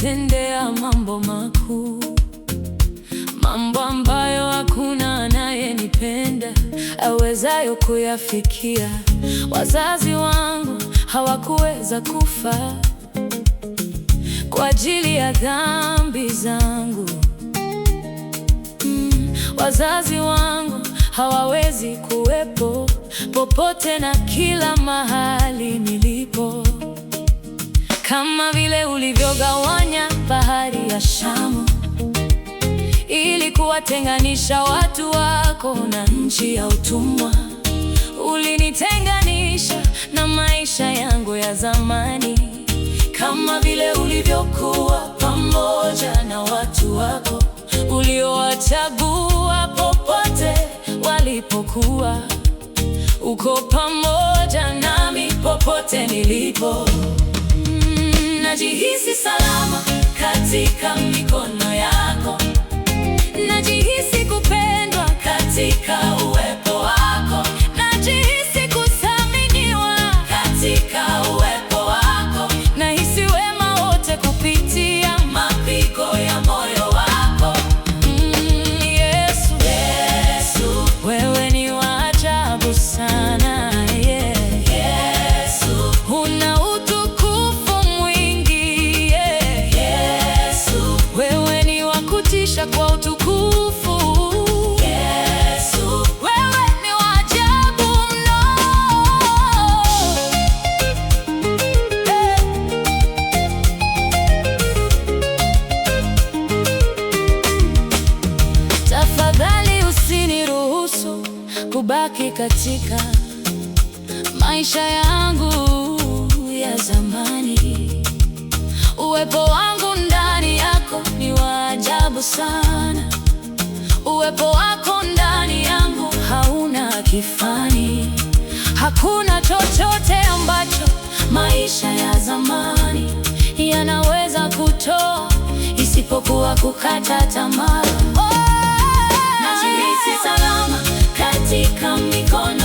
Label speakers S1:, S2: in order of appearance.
S1: umenitendea mambo makuu, mambo ambayo hakuna anayenipenda awezayo kuyafikia. Wazazi wangu hawakuweza kufa kwa ajili ya dhambi zangu. Wazazi wangu hawawezi kuwepo popote na kila mahali nilipo. Kama vile ulivyogawanya bahari ya Shamu ili kuwatenganisha watu wako na nchi ya utumwa, ulinitenganisha na maisha yangu ya zamani. Kama vile ulivyokuwa pamoja na watu wako uliowachagua popote walipokuwa, uko pamoja nami popote nilipo. Najihisi salama katika mikono yako, najihisi kupendwa katika uwepo wako, najihisi kuthaminiwa katika uwepo wako, nahisi wema wote kupitia mapigo ya moyo wako. Yesu, Yesu, wewe ni wa ajabu sana, yeah. Yesu, una utukufu mwingi, yeah. Yesu, wewe ni wa kutisha kwa utukufu. Yesu, wewe ni wa ajabu mno. Tafadhali usiniruhusu kubaki katika maisha yangu ya zamani. Uwepo wangu ndani yako ni wa ajabu sana. Uwepo wako ndani yangu hauna kifani. Hakuna chochote ambacho maisha ya zamani yanaweza kutoa isipokuwa kukata tamaa. Najihisi salama katika mikono